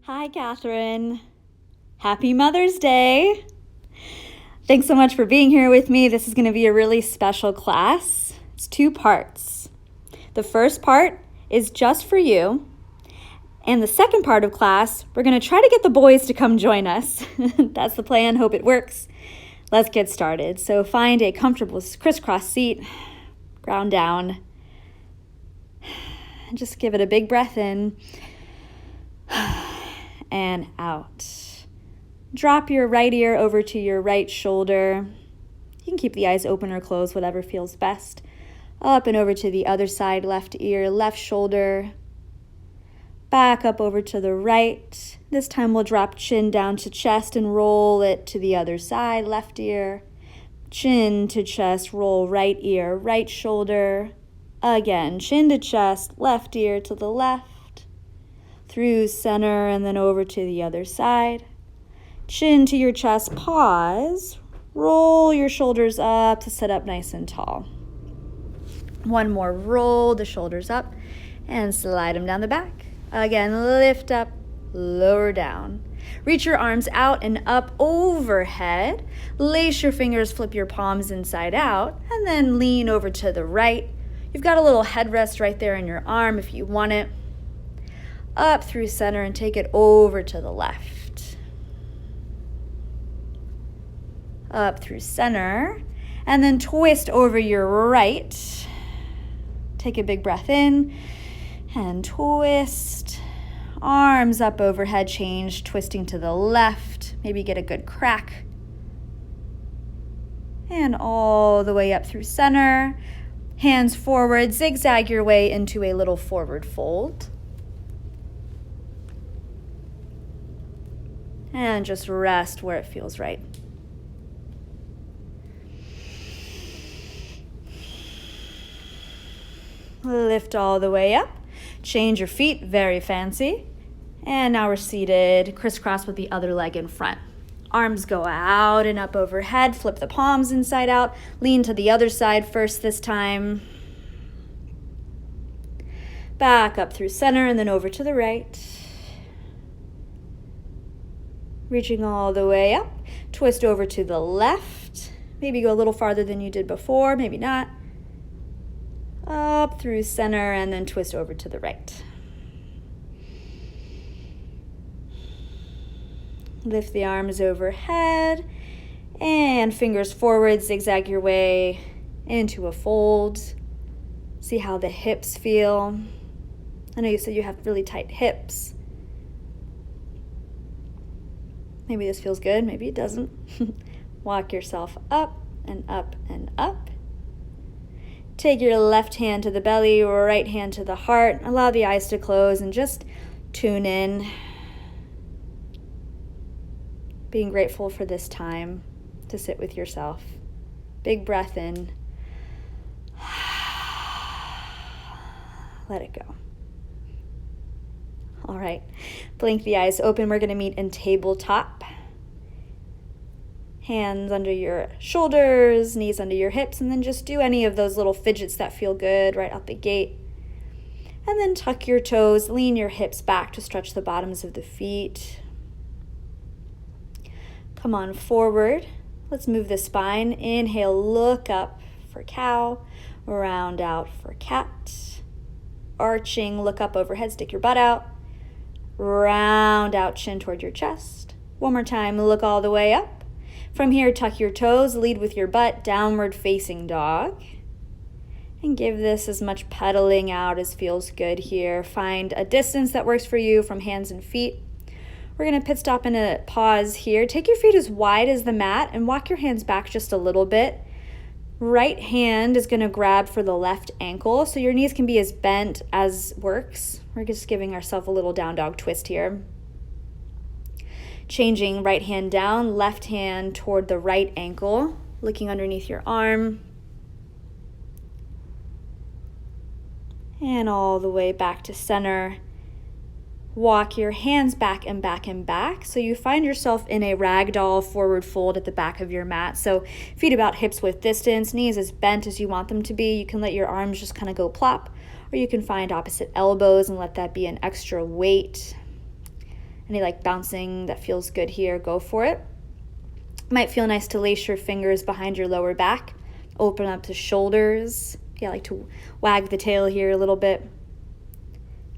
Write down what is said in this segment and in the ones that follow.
Hi, Kathryn. Happy Mother's Day. Thanks so much for being here with me. This is going to be a really special class. It's 2 parts. The first part is just for you. And the second part of class, we're going to try to get the boys to come join us. That's the plan. Hope it works. Let's get started. So find a comfortable crisscross seat, ground down, and just give it a big breath in and out. Drop your right ear over to your right shoulder. You can keep the eyes open or closed, whatever feels best. Up and over to the other side, left ear, left shoulder. Back up over to the right. This time we'll drop chin down to chest and roll it to the other side, left ear. Chin to chest, roll right ear, right shoulder. Again, chin to chest, left ear to the left. Through center and then over to the other side. Chin to your chest, pause. Roll your shoulders up to sit up nice and tall. One more, roll the shoulders up and slide them down the back. Again, lift up, lower down. Reach your arms out and up overhead. Lace your fingers, flip your palms inside out, and then lean over to the right. You've got a little headrest right there in your arm if you want it. Up through center and take it over to the left. Up through center, and then twist over your right. Take a big breath in and twist. Arms up overhead, change, twisting to the left. Maybe get a good crack. And all the way up through center. Hands forward, zigzag your way into a little forward fold. And just rest where it feels right. Lift all the way up. Change your feet, very fancy. And now we're seated, crisscross with the other leg in front. Arms go out and up overhead. Flip the palms inside out. Lean to the other side first this time. Back up through center and then over to the right. Reaching all the way up. Twist over to the left. Maybe go a little farther than you did before, maybe not. Up through center and then twist over to the right. Lift the arms overhead and fingers forward, zigzag your way into a fold. See how the hips feel. I know you said you have really tight hips. Maybe this feels good, maybe it doesn't. Walk yourself up and up and up. Take your left hand to the belly or right hand to the heart. Allow the eyes to close and just tune in. Being grateful for this time to sit with yourself. Big breath in. Let it go. All right, blink the eyes open. We're going to meet in tabletop. Hands under your shoulders, knees under your hips, and then just do any of those little fidgets that feel good right out the gate. And then tuck your toes, lean your hips back to stretch the bottoms of the feet. Come on forward. Let's move the spine. Inhale, look up for cow. Round out for cat. Arching, look up overhead, stick your butt out. Round out, chin toward your chest. One more time, look all the way up. From here, tuck your toes, lead with your butt, downward facing dog. And give this as much pedaling out as feels good here. Find a distance that works for you from hands and feet. We're going to pit stop and a pause here. Take your feet as wide as the mat and walk your hands back just a little bit. Right hand is going to grab for the left ankle, so your knees can be as bent as works. We're just giving ourselves a little down dog twist here. Changing right hand down, left hand toward the right ankle, looking underneath your arm. And all the way back to center. Walk your hands back and back and back. So you find yourself in a ragdoll forward fold at the back of your mat. So feet about hips width distance, knees as bent as you want them to be. You can let your arms just kind of go plop, or you can find opposite elbows and let that be an extra weight. Any like bouncing that feels good here, go for it. Might feel nice to lace your fingers behind your lower back. Open up the shoulders. Yeah, I like to wag the tail here a little bit.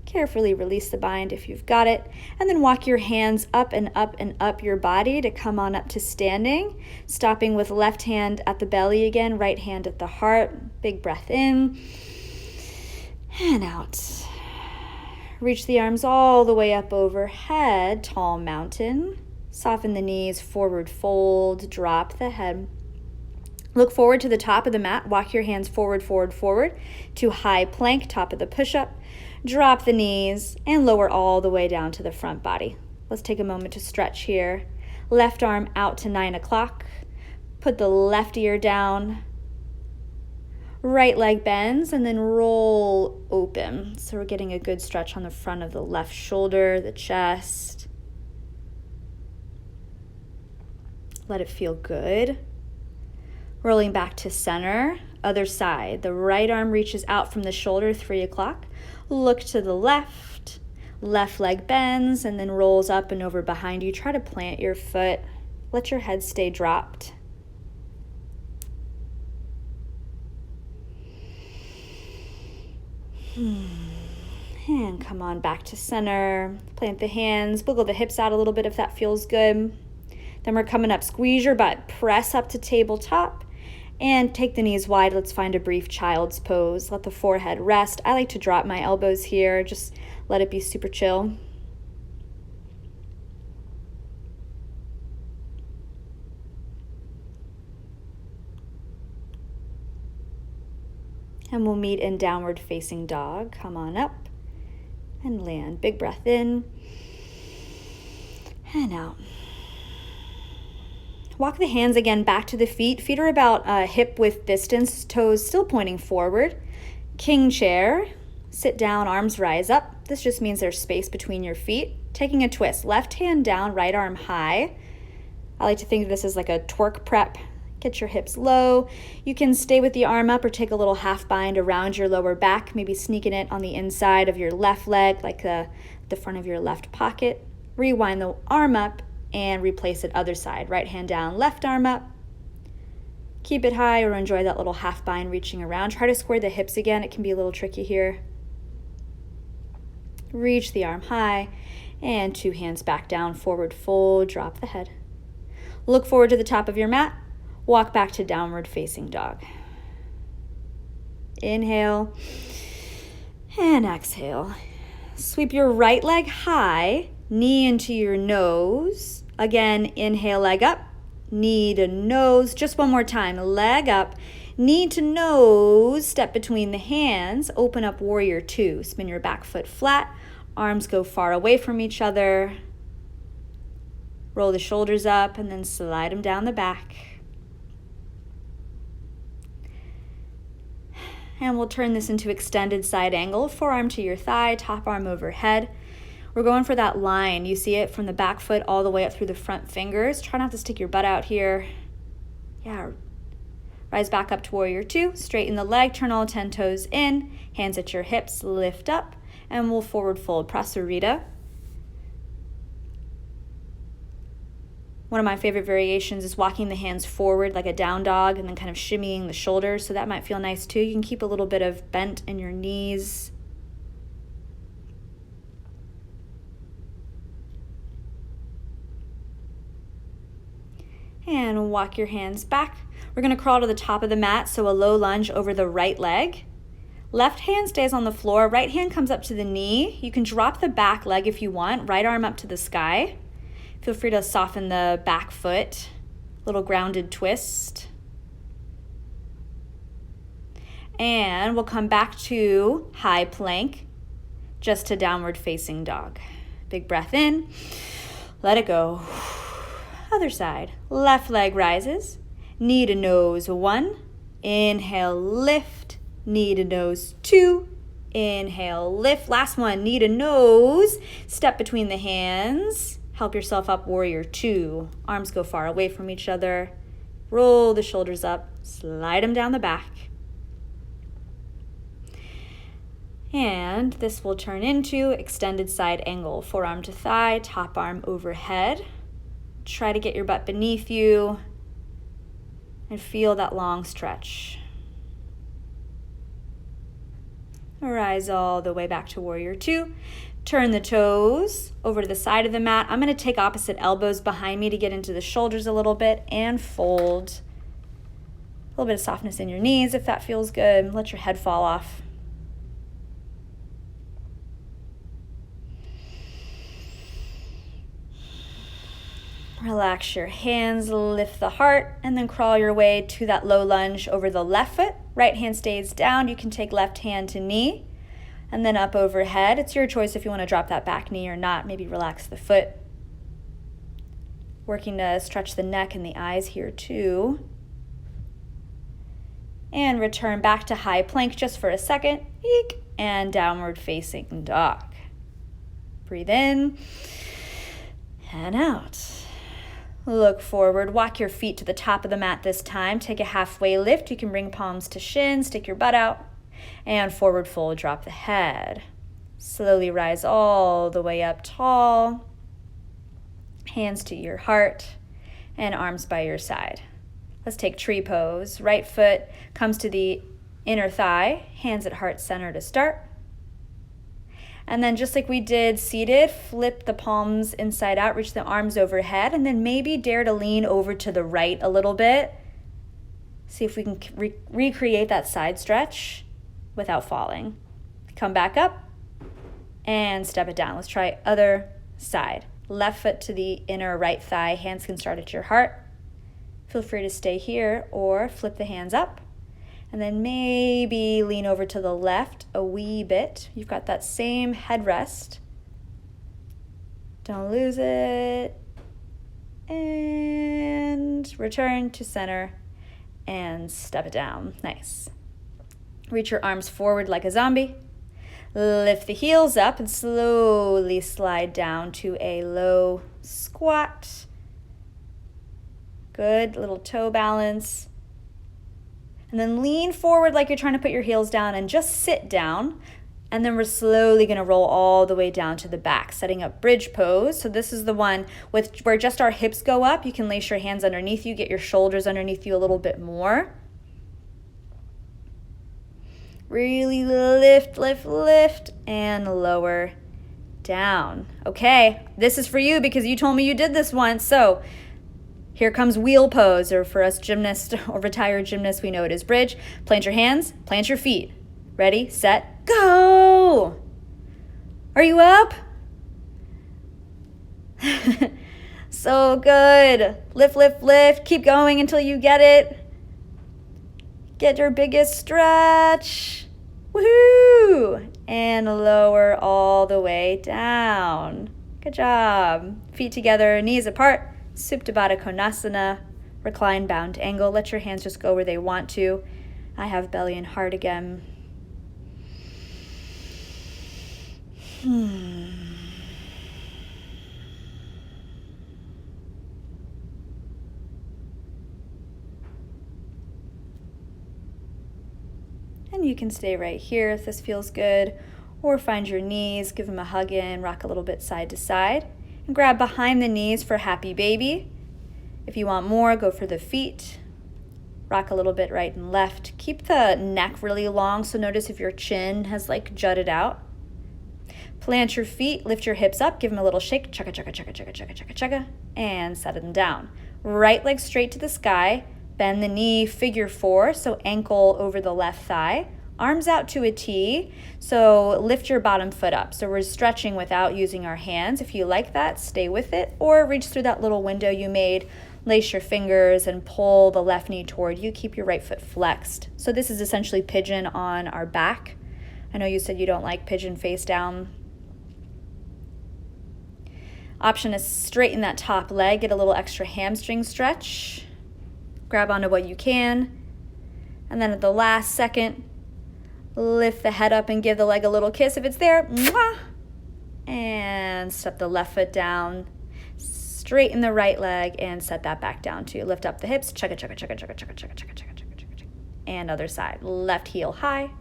Carefully release the bind if you've got it. And then walk your hands up and up and up your body to come on up to standing. Stopping with left hand at the belly again, right hand at the heart. Big breath in and out. Reach the arms all the way up overhead, tall mountain. Soften the knees, forward fold, drop the head. Look forward to the top of the mat. Walk your hands forward, forward, forward to high plank, top of the push-up. Drop the knees and lower all the way down to the front body. Let's take a moment to stretch here. Left arm out to 9 o'clock. Put the left ear down. Right leg bends and then roll open. So we're getting a good stretch on the front of the left shoulder, the chest. Let it feel good. Rolling back to center, other side. The right arm reaches out from the shoulder, 3 o'clock. Look to the left. Left leg bends and then rolls up and over behind you. Try to plant your foot. Let your head stay dropped. And come on back to center. Plant the hands. Wiggle the hips out a little bit if that feels good. Then we're coming up. Squeeze your butt. Press up to tabletop. And take the knees wide. Let's find a brief child's pose. Let the forehead rest. I like to drop my elbows here. Just let it be super chill. And we'll meet in downward facing dog. Come on up and land. Big breath in and out. Walk the hands again back to the feet. Feet are about hip width distance, toes still pointing forward. King chair. Sit down, arms rise up. This just means there's space between your feet. Taking a twist. Left hand down, right arm high. I like to think of this as like a twerk prep. Get your hips low. You can stay with the arm up or take a little half bind around your lower back, maybe sneaking it on the inside of your left leg, like the front of your left pocket. Rewind the arm up and replace it other side. Right hand down, left arm up. Keep it high or enjoy that little half bind reaching around. Try to square the hips again. It can be a little tricky here. Reach the arm high and 2 hands back down, forward fold, drop the head. Look forward to the top of your mat. Walk back to downward facing dog. Inhale and exhale. Sweep your right leg high, knee into your nose. Again, inhale, leg up, knee to nose. Just one more time, leg up, knee to nose. Step between the hands, open up warrior 2. Spin your back foot flat, arms go far away from each other. Roll the shoulders up and then slide them down the back. And we'll turn this into extended side angle, forearm to your thigh, top arm overhead. We're going for that line. You see it from the back foot all the way up through the front fingers. Try not to stick your butt out here. Yeah. Rise back up to warrior 2. Straighten the leg, turn all 10 toes in. Hands at your hips, lift up. And we'll forward fold, prasarita. One of my favorite variations is walking the hands forward like a down dog and then kind of shimmying the shoulders. So that might feel nice too. You can keep a little bit of bent in your knees. And walk your hands back. We're going to crawl to the top of the mat, so a low lunge over the right leg. Left hand stays on the floor. Right hand comes up to the knee. You can drop the back leg if you want. Right arm up to the sky. Feel free to soften the back foot. Little grounded twist. And we'll come back to high plank, just to downward facing dog. Big breath in. Let it go. Other side. Left leg rises. Knee to nose 1. Inhale, lift. Knee to nose 2. Inhale, lift. Last one, knee to nose. Step between the hands. Help yourself up, warrior 2. Arms go far away from each other. Roll the shoulders up. Slide them down the back. And this will turn into extended side angle, forearm to thigh, top arm overhead. Try to get your butt beneath you and feel that long stretch. Rise all the way back to warrior two. Turn the toes over to the side of the mat. I'm going to take opposite elbows behind me to get into the shoulders a little bit and fold. A little bit of softness in your knees if that feels good. Let your head fall off. Relax your hands, lift the heart, and then crawl your way to that low lunge over the left foot. Right hand stays down. You can take left hand to knee and then up overhead. It's your choice if you want to drop that back knee or not. Maybe relax the foot. Working to stretch the neck and the eyes here too. And return back to high plank just for a second. Eek, and downward facing dog. Breathe in and out. Look forward, walk your feet to the top of the mat this time. Take a halfway lift. You can bring palms to shins, stick your butt out, and forward fold, drop the head. Slowly rise all the way up tall. Hands to your heart and arms by your side. Let's take tree pose. Right foot comes to the inner thigh, hands at heart center to start. And then just like we did seated, flip the palms inside out, reach the arms overhead, and then maybe dare to lean over to the right a little bit. See if we can recreate that side stretch without falling. Come back up and step it down. Let's try other side. Left foot to the inner right thigh, hands can start at your heart. Feel free to stay here or flip the hands up. And then maybe lean over to the left a wee bit. You've got that same headrest. Don't lose it. And return to center and step it down. Nice. Reach your arms forward like a zombie. Lift the heels up and slowly slide down to a low squat. Good, little toe balance. And then lean forward like you're trying to put your heels down and just sit down. And then we're slowly going to roll all the way down to the back, setting up bridge pose. So this is the one with where just our hips go up. You can lace your hands underneath you, get your shoulders underneath you a little bit more. Really lift, lift, lift, and lower down. Okay, this is for you because you told me you did this once. So here comes wheel pose, or for us gymnasts or retired gymnasts, we know it is bridge. Plant your hands, plant your feet. Ready, set, go! Are you up? So good. Lift, lift, lift. Keep going until you get it. Get your biggest stretch. Woohoo! And lower all the way down. Good job. Feet together, knees apart. Supta Baddha Konasana, recline bound angle. Let your hands just go where they want to. I have belly and heart again. And you can stay right here if this feels good, or find your knees, give them a hug in, rock a little bit side to side. And grab behind the knees for happy baby. If you want more, go for the feet. Rock a little bit right and left. Keep the neck really long, so notice if your chin has like jutted out. Plant your feet, lift your hips up, give them a little shake, chugga, chugga, chugga, chugga, chugga, chugga, chugga, and set them down. Right leg straight to the sky, bend the knee, figure four, so ankle over the left thigh. Arms out to a T, so lift your bottom foot up. So we're stretching without using our hands. If you like that, stay with it, or reach through that little window you made, lace your fingers and pull the left knee toward you. Keep your right foot flexed. So this is essentially pigeon on our back. I know you said you don't like pigeon face down. Option is straighten that top leg, get a little extra hamstring stretch. Grab onto what you can. And then at the last second, lift the head up and give the leg a little kiss if it's there. Mwah! And step the left foot down. Straighten the right leg and set that back down too. Lift up the hips. Chugga, chugga, chugga, chugga, chugga, chugga, chugga, chugga, chugga, chugga, chugga. And other side. Left heel high.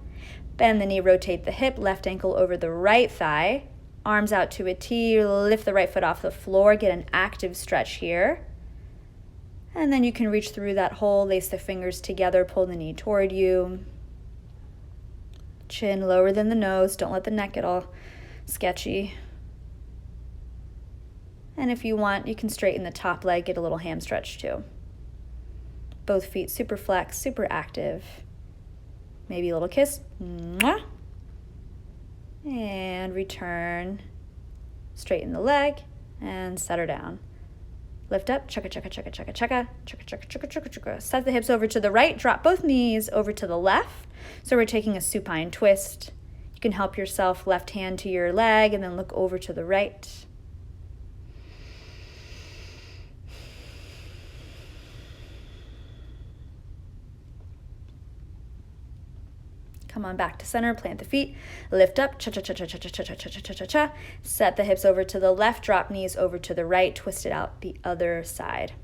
Bend the knee, rotate the hip, left ankle over the right thigh. Arms out to a T, lift the right foot off the floor, get an active stretch here. And then you can reach through that hole, lace the fingers together, pull the knee toward you. Chin lower than the nose, don't let the neck get all sketchy. And if you want, you can straighten the top leg, get a little ham stretch too. Both feet super flex, super active. Maybe a little kiss. Mwah. And return. Straighten the leg and set her down. Lift up, chugga, chugga, chugga, chugga, chugga, chugga, chugga, chugga, chugga, chugga. Set the hips over to the right, drop both knees over to the left. So we're taking a supine twist. You can help yourself, left hand to your leg and then look over to the right. Come on back to center, plant the feet, lift up, cha-cha-cha-cha-cha-cha-cha-cha-cha-cha. Set the hips over to the left, drop knees over to the right, twist it out the other side.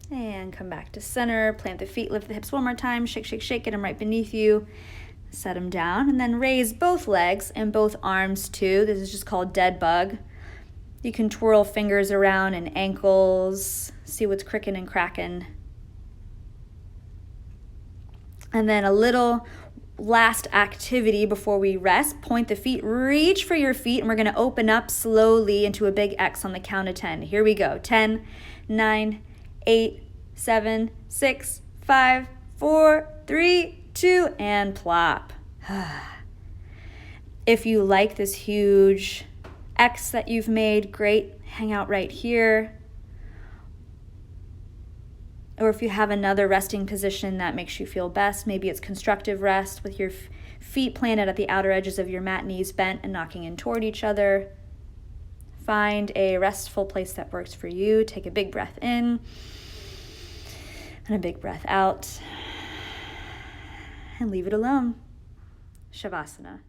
And come back to center, plant the feet, lift the hips one more time, shake, shake, shake, get them right beneath you. Set them down and then raise both legs and both arms too. This is just called dead bug. You can twirl fingers around and ankles, see what's cricking and cracking. And then a little last activity before we rest. Point the feet, reach for your feet, and we're going to open up slowly into a big X on the count of 10. Here we go. 10, 9, 8, 7, 6, 5, 4, 3, 2, and plop. If you like this huge X that you've made, great, hang out right here. Or if you have another resting position that makes you feel best, maybe it's constructive rest with your feet planted at the outer edges of your mat, knees bent and knocking in toward each other. Find a restful place that works for you. Take a big breath in and a big breath out. And leave it alone. Shavasana.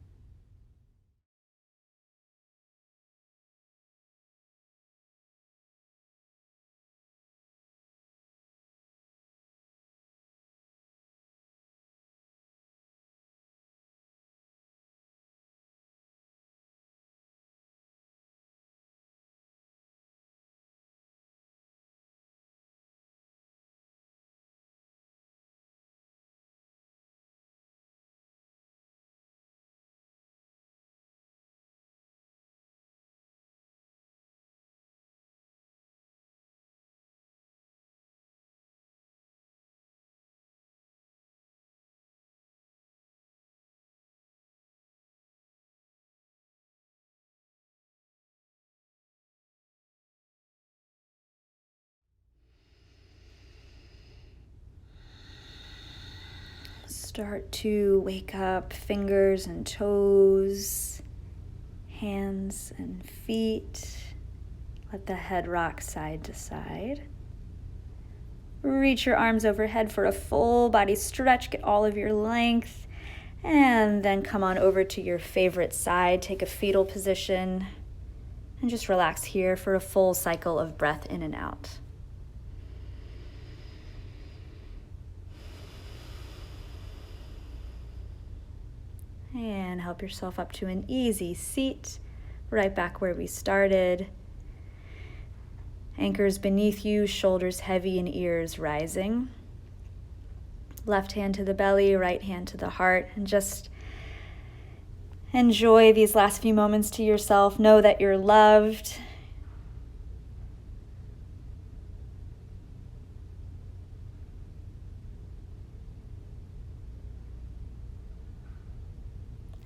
Start to wake up fingers and toes, hands and feet. Let the head rock side to side. Reach your arms overhead for a full body stretch. Get all of your length. And then come on over to your favorite side. Take a fetal position. And just relax here for a full cycle of breath in and out. And help yourself up to an easy seat, right back where we started. Anchors beneath you, shoulders heavy and ears rising. Left hand to the belly, right hand to the heart, and just enjoy these last few moments to yourself. Know that you're loved.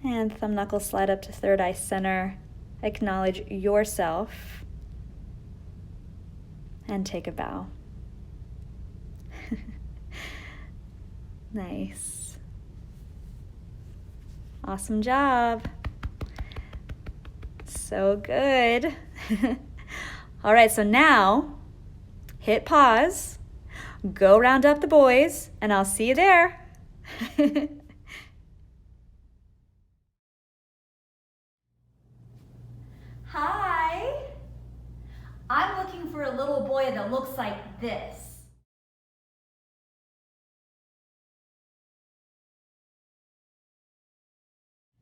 And thumb knuckles slide up to third eye center. Acknowledge yourself. And take a bow. Nice. Awesome job. So good. All right, so now hit pause, go round up the boys, and I'll see you there. Hi. I'm looking for a little boy that looks like this.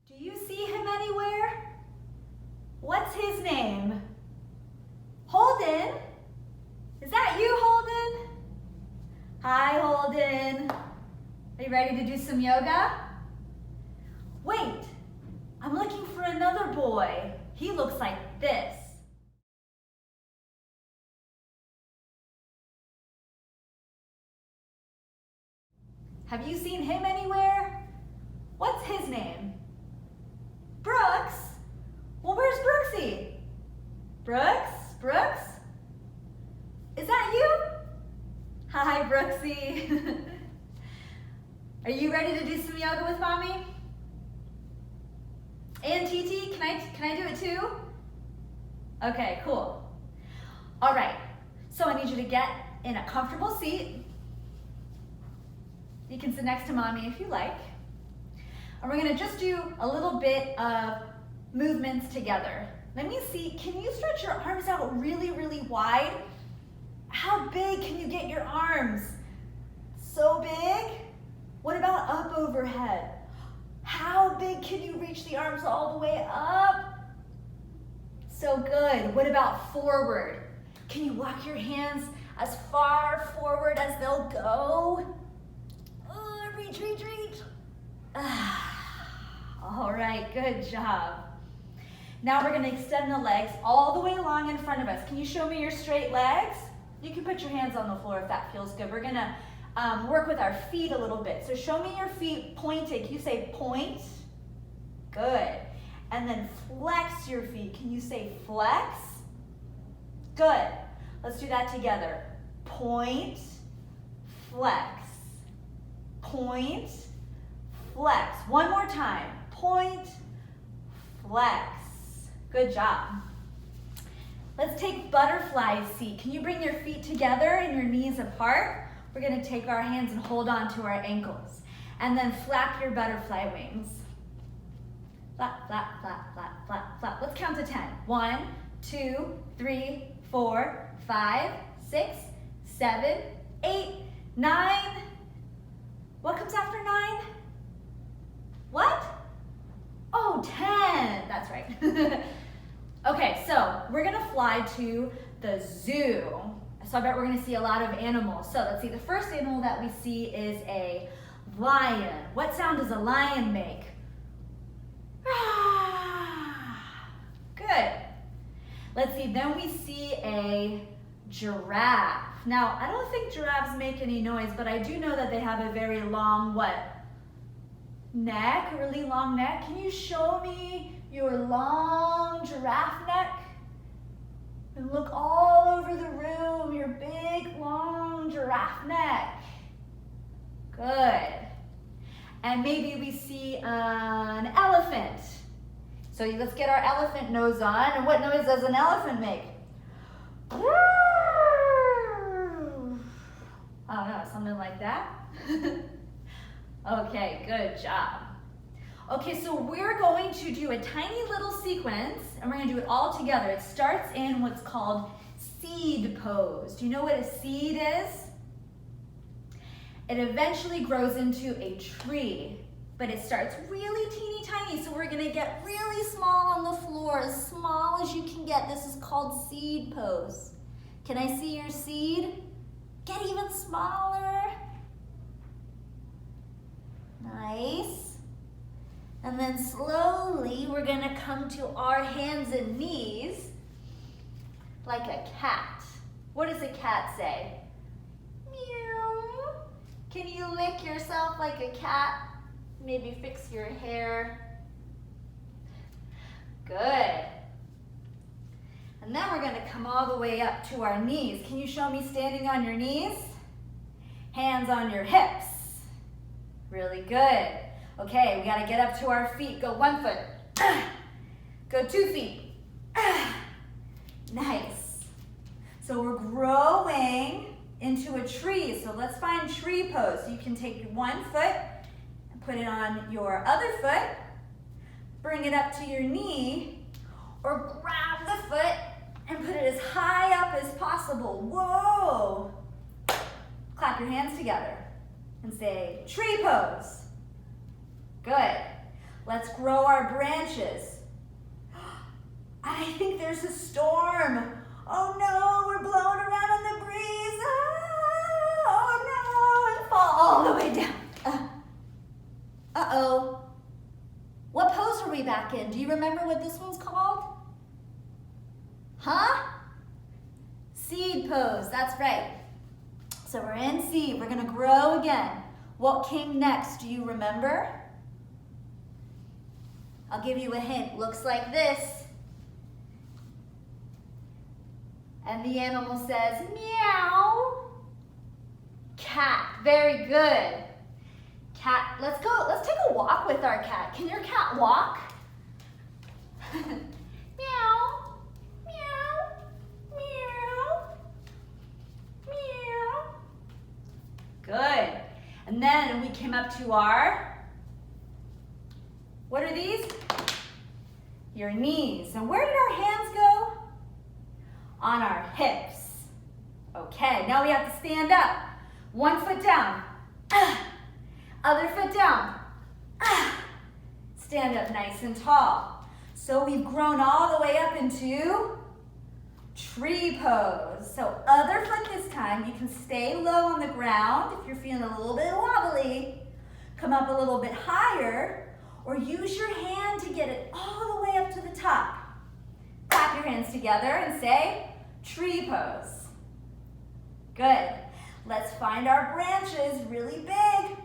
Do you see him anywhere? What's his name? Holden? Is that you, Holden? Hi, Holden. Are you ready to do some yoga? Wait, I'm looking for another boy. He looks like this. Have you seen him anywhere? What's his name? Brooks? Well, where's Brooksy? Brooks? Brooks? Is that you? Hi, Brooksy. Are you ready to do some yoga with Mommy? And TT, can I do it too? Okay, cool. All right, so I need you to get in a comfortable seat. You can sit next to Mommy if you like. And we're gonna just do a little bit of movements together. Let me see, can you stretch your arms out really, really wide? How big can you get your arms? So big? What about up overhead? How big can you reach the arms all the way up? So good. What about forward? Can you walk your hands as far forward as they'll go? Reach, reach, reach. All right, good job. Now we're gonna extend the legs all the way along in front of us. Can you show me your straight legs? You can put your hands on the floor if that feels good. We're gonna work with our feet a little bit. So show me your feet pointed. Can you say point? Good. And then flex your feet. Can you say flex? Good. Let's do that together. Point, flex. Point, flex. One more time. Point, flex. Good job. Let's take butterfly seat. Can you bring your feet together and your knees apart? We're gonna take our hands and hold on to our ankles. And then flap your butterfly wings. Flap, flap, flap, flap, flap, flap. Let's count to 10. 1, 2, 3, 4, 5, 6, 7, 8, 9. What comes after 9? What? Oh, 10. That's right. Okay, so we're gonna fly to the zoo. So I bet we're gonna see a lot of animals. So let's see, the first animal that we see is a lion. What sound does a lion make? Good. Let's see, then we see a giraffe. Now, I don't think giraffes make any noise, but I do know that they have a very long, what? Neck, a really long neck. Can you show me your long giraffe neck? And look all over the room, your big, long giraffe neck. Good. And maybe we see an elephant. So let's get our elephant nose on. And what noise does an elephant make? I don't know, something like that. Okay, good job. Okay, so we're going to do a tiny little sequence, and we're gonna do it all together. It starts in what's called seed pose. Do you know what a seed is? It eventually grows into a tree, but it starts really teeny tiny, so we're gonna get really small on the floor, as small as you can get. This is called seed pose. Can I see your seed? Get even smaller. Nice. And then slowly we're gonna come to our hands and knees like a cat. What does a cat say? Meow. Can you lick yourself like a cat? Maybe fix your hair. Good. And then we're gonna come all the way up to our knees. Can you show me standing on your knees? Hands on your hips. Really good. Okay, we gotta get up to our feet. Go 1 foot. Go 2 feet. Nice. So we're growing into a tree. So let's find tree pose. So you can take 1 foot and put it on your other foot. Bring it up to your knee. or grab the foot and put it as high up as possible. Whoa! Clap your hands together and say tree pose. Good. Let's grow our branches. I think there's a storm. Oh no, we're blowing around in the breeze. Oh no, and fall all the way down. Uh-oh. What pose are we back in? Do you remember what this one's called? Huh? Seed pose, that's right. So we're in seed, we're gonna grow again. What came next, do you remember? I'll give you a hint, looks like this. And the animal says, meow. Cat, very good. Cat, let's take a walk with our cat. Can your cat walk? Meow, meow, meow, meow. Good. And then we came up to our, what are these? Your knees. And where did our hands go? On our hips. Okay, now we have to stand up. One foot down. Other foot down. Stand up nice and tall. So we've grown all the way up into tree pose. So other foot this time. You can stay low on the ground if you're feeling a little bit wobbly. Come up a little bit higher, or use your hand to get it all the way up to the top. Clap your hands together and say tree pose. Good. Let's find our branches really big.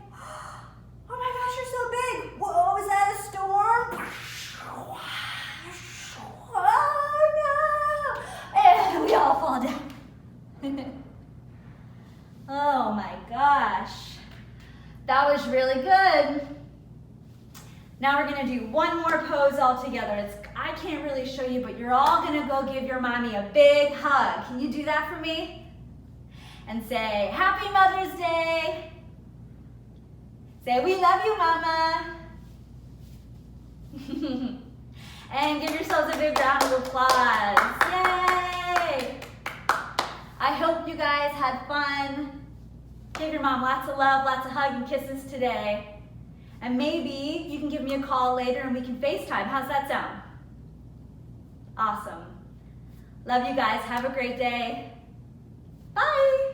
Oh my gosh, you're so big. Whoa, is that a storm? Oh no! And we all fall down. Oh my gosh. That was really good. Now we're gonna do one more pose all together. I can't really show you, but you're all gonna go give your mommy a big hug. Can you do that for me? And say, Happy Mother's Day. Say, we love you, Mama. And give yourselves a big round of applause. Yay! I hope you guys had fun. Give your mom lots of love, lots of hugs and kisses today. And maybe you can give me a call later and we can FaceTime. How's that sound? Awesome. Love you guys. Have a great day. Bye.